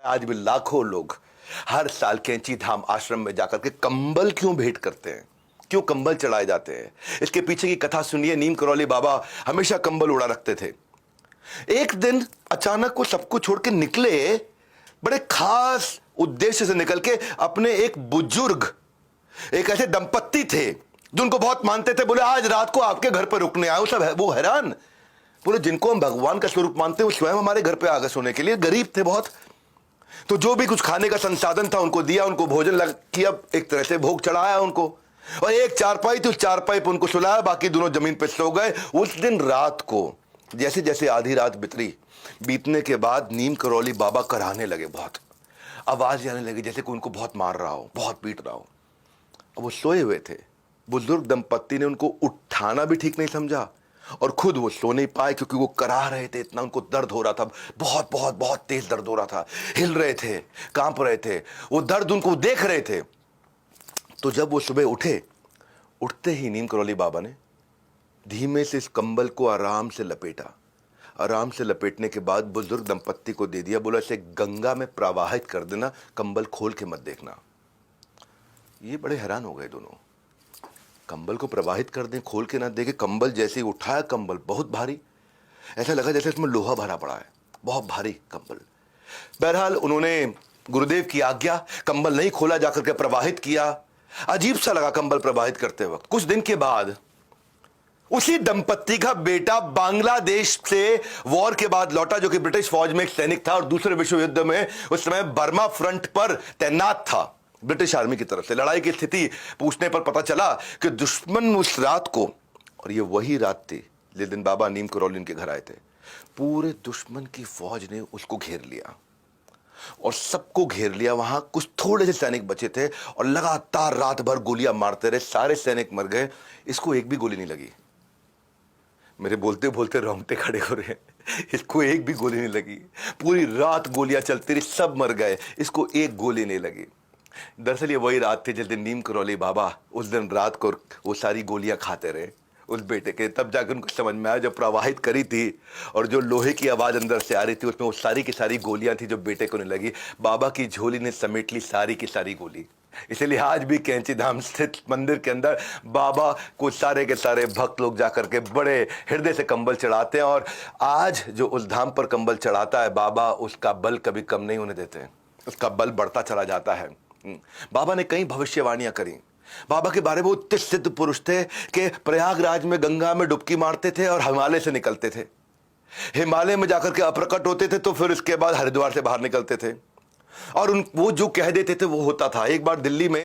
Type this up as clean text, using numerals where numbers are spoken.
आज भी लाखों लोग हर साल कैंची धाम आश्रम में जाकर के कंबल क्यों भेंट करते हैं, क्यों कंबल चढ़ाए जाते हैं। इसके पीछे की कथा सुनिए। नीम करौली बाबा हमेशा कंबल उड़ा रखते थे। एक दिन अचानक वो सब कुछ छोड़ के निकले, बड़े खास उद्देश्य से निकल के। अपने एक बुजुर्ग, एक ऐसे दंपत्ति थे जो उनको बहुत मानते थे। बोले आज रात को आपके घर पर रुकने आए। सब वो हैरान, बोले जिनको हम भगवान का स्वरूप मानते हैं वो स्वयं हमारे घर पे आ गए सोने के लिए। गरीब थे बहुत, तो जो भी कुछ खाने का संसाधन था उनको दिया, उनको भोजन लग किया, एक तरह से भोग चढ़ाया उनको। और एक चारपाई थी, उस चारपाई पर उनको सुलाया, बाकी दोनों जमीन पे सो गए। उस दिन रात को जैसे जैसे आधी रात बीतने के बाद नीम करौली बाबा कराहने लगे। बहुत आवाज आने लगी जैसे कि उनको बहुत मार रहा हो, बहुत पीट रहा हो। अब वो सोए हुए थे। बुजुर्ग दंपत्ति ने उनको उठाना भी ठीक नहीं समझा और खुद वो सो नहीं पाए, क्योंकि वो कराह रहे थे। इतना उनको दर्द हो रहा था, बहुत बहुत बहुत तेज दर्द हो रहा था। हिल रहे थे, कांप रहे थे, वो दर्द उनको देख रहे थे। तो जब वो सुबह उठे, उठते ही नीम करौली बाबा ने धीमे से इस कंबल को आराम से लपेटा। आराम से लपेटने के बाद बुजुर्ग दंपत्ति को दे दिया। बोला इसे गंगा में प्रवाहित कर देना, कंबल खोल के मत देखना। ये बड़े हैरान हो गए दोनों। कंबल को प्रवाहित कर दें, खोल के ना देखे। कंबल जैसे ही उठाया, कंबल बहुत भारी, ऐसा लगा जैसे इसमें लोहा भरा पड़ा है, बहुत भारी कंबल। बहरहाल उन्होंने गुरुदेव की आज्ञा, कंबल नहीं खोला, जाकर के प्रवाहित किया। अजीब सा लगा कंबल प्रवाहित करते वक्त। कुछ दिन के बाद उसी दंपत्ति का बेटा बांग्लादेश से वॉर के बाद लौटा, जो कि ब्रिटिश फौज में एक सैनिक था और दूसरे विश्व युद्ध में उस समय बर्मा फ्रंट पर तैनात था ब्रिटिश आर्मी की तरफ से। लड़ाई की स्थिति पूछने पर पता चला कि दुश्मन उस रात को, और ये वही रात थी जिस दिन बाबा नीम करौली उनके घर आए थे, पूरे दुश्मन की फौज ने उसको घेर लिया और सबको घेर लिया। वहां कुछ थोड़े से सैनिक बचे थे और लगातार रात भर गोलियां मारते रहे। सारे सैनिक मर गए, इसको एक भी गोली नहीं लगी। मेरे बोलते बोलते रोंगटे खड़े हो रहे हैं। इसको एक भी गोली नहीं लगी। पूरी रात गोलियां चलती रही, सब मर गए, इसको एक गोली नहीं लगी। दरअसल ये वही रात थी जिस दिन नीम करौली बाबा उस दिन रात को वो सारी गोलियां खाते रहे उस बेटे के। तब जाकर उनको समझ में आया, जब प्रवाहित करी थी और जो लोहे की आवाज अंदर से आ रही थी, उसमें वो सारी की सारी गोलियां थी जो बेटे को नहीं लगी। बाबा की झोली ने समेट ली सारी की सारी गोली। इसलिए आज भी कैंची धाम स्थित मंदिर के अंदर बाबा को सारे के सारे भक्त लोग जाकर के बड़े हृदय से कंबल चढ़ाते हैं। और आज जो उस धाम पर कंबल चढ़ाता है बाबा, उसका बल कभी कम नहीं होने देते, उसका बल बढ़ता चला जाता है। बाबा ने कई भविष्यवाणियां करी। बाबा के बारे में वो इतने सिद्ध पुरुष थे कि प्रयागराज में गंगा में डुबकी मारते थे और हिमालय से निकलते थे। हिमालय में जाकर के अप्रकट होते थे, तो फिर इसके बाद हरिद्वार से बाहर निकलते थे और वो जो कह देते थे वो होता था। एक बार दिल्ली में